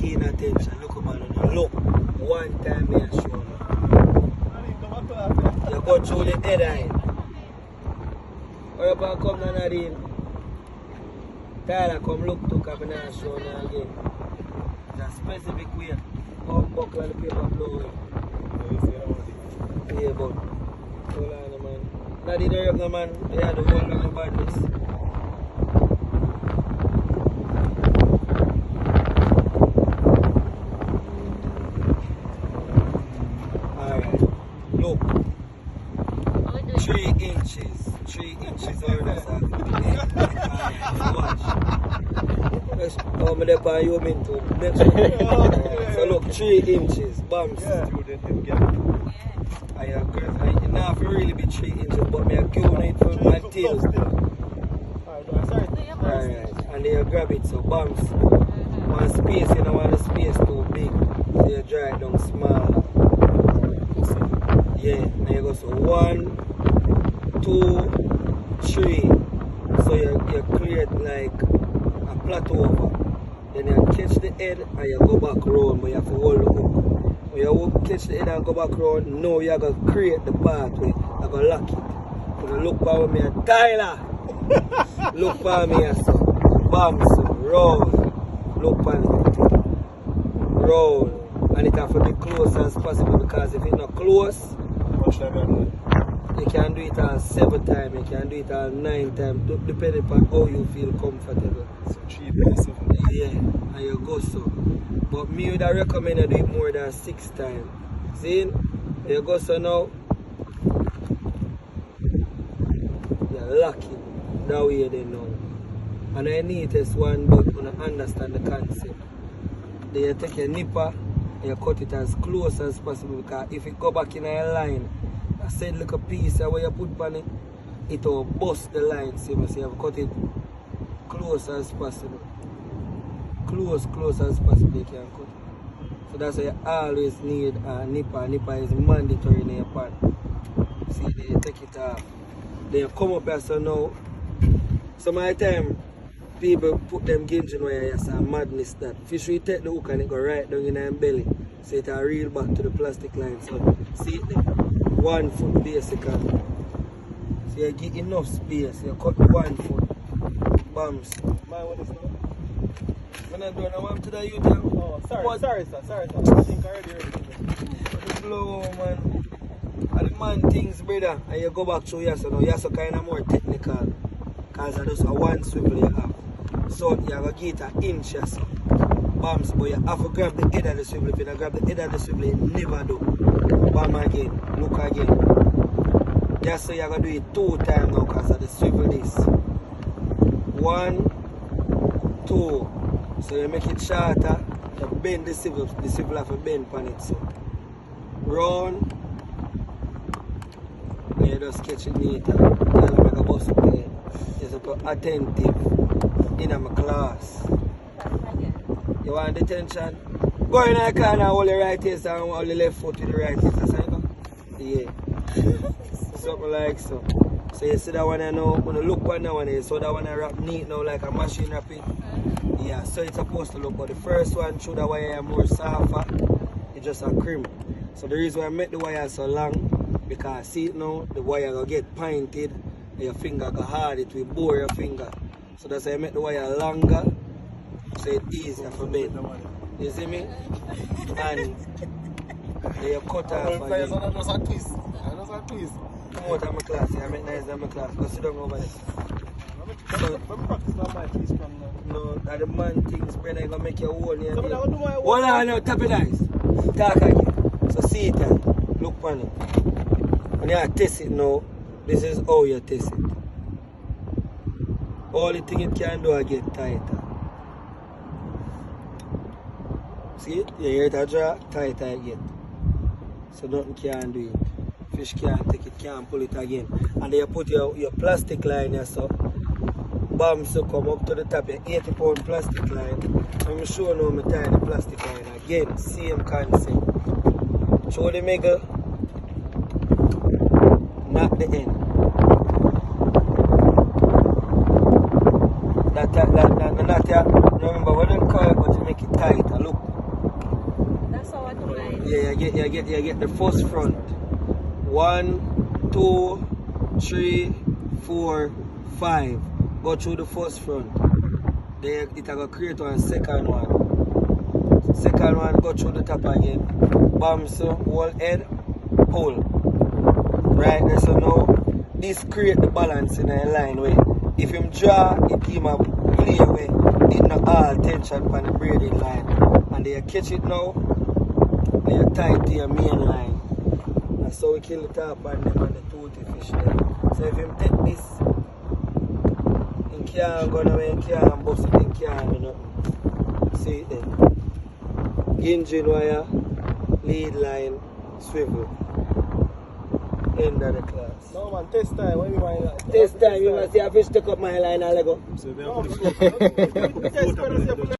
keen attention. Look man, look. One time me show you. You go through the head eye. Or you can come down Nadine. Tyler come look to come and show you again. It's a specific way. Come buckle and the paper blow away. Yeah, but hold on man. Nadine the regular man, they had the whole of the badness. Look, 3 inches or that's watch. I'm there by you mean to next one. So look, 3 inches, bumps. I agree. Now for really be 3 inches, but me I kill it from my tail. Alright, and they grab it, so bumps. One space, you don't want the space too big. So you dry it down small. Yeah, now you go so 1, 2, 3. So you create like a plateau over. Then you catch the head and you go back round, but you have to hold the hook. When you catch the head and go back round, now you have to create the pathway. You go lock it. So look for me, Tyler. Look for me, so bumps, round. Look for it. Round. And it have to be close as possible because if it's not close, you can do it all 7 times, you can do it all 9 times, depending on how you feel comfortable. So 3 by 7. Yeah, and you go so. But me would recommend you do it more than 6 times. See? You go so now. You lock it. That way then now. And the neatest one, but you understand the concept. Then you take your nipper. You cut it as close as possible because if it go back in a line, I said look a piece where you put on it, it will bust the line. So you have cut it close as possible. Close as possible you can cut. So that's why you always need a nipper. Nipper is mandatory in your pan. See, then you take it off. Then you come up here so now. Some of the time people put them gauge in where you say madness that. Fish will take the hook and it go right down in their belly. So it will reel back to the plastic line. So see it there? 1 foot basically. So you get enough space. You cut 1 foot. Bams. Man, what is that? When I do, I want to the YouTube. Oh, sorry sir. I think I already heard it. Blow man. And the man things brother. And you go back to your so now you're so kind of more technical. Because I just a 1 swivel you have. So you have to get an inch or so. Bams, but you have to grab the head of the swivel. If you don't grab the head of the swivel, you never do. Bam again, look again. Just so you have to do it 2 times now because of the swivel this. 1, 2. So you make it shorter, you bend the swivel have to bend on it. So round, and you just sketch it neater. You make a bust up there. You're so attentive in my class. You want detention? Go in the car and hold your right hand and hold the left foot with the right hand. That's how you go? Yeah. Something like so. So you see that one now, when you look on that one, you saw that one wrap neat now like a machine wrapping. Yeah, so it's supposed to look, but the first one through the wire more softer, it's just a crimp. So the reason why I make the wire so long, because see it now, the wire will get pointed, and your finger go hard, it will bore your finger. So that's why I make the wire longer, so it's easier for bend. You see me? And you cut off again. That's a twist. Come out of my class, I make nice in my class. Go sit down over there. So, no, that the man things, brother, you're gonna make your own here. Hold on now, tap it nice. Talk again. So see it and look on it. When you test it now, this is how you test it. All the thing it can do, I get tighter. See it? You hear it a draw, tighter again. So nothing can do it. Fish can't take it, can't pull it again. And then you put your plastic line here, so bam, so come up to the top, your 80-pound plastic line. I'm sure now I tie the plastic line again, same concept. Show the middle, not the end. That remember, we don't call it, but you make it tighter, look. Yeah, you get the first front. 1, 2, 3, 4, 5. Go through the first front. Then it will create one second one. Second one go through the top again. Bam, so whole head, pull. Right there, so now this create the balance in a line way. If him draw, it give him a play away. It not all tension on the braiding line. And they catch it now, and you tie it to your main line. And so we kill the top and them and the toothy fish there. So if him take this, he can't go away, he can't bust it, he can't do nothing. See it then. Engine wire, lead line, swivel. End of the class. No man, test time. What do you mean? This time you must see a fish take up my line and let go. So we have to put the float.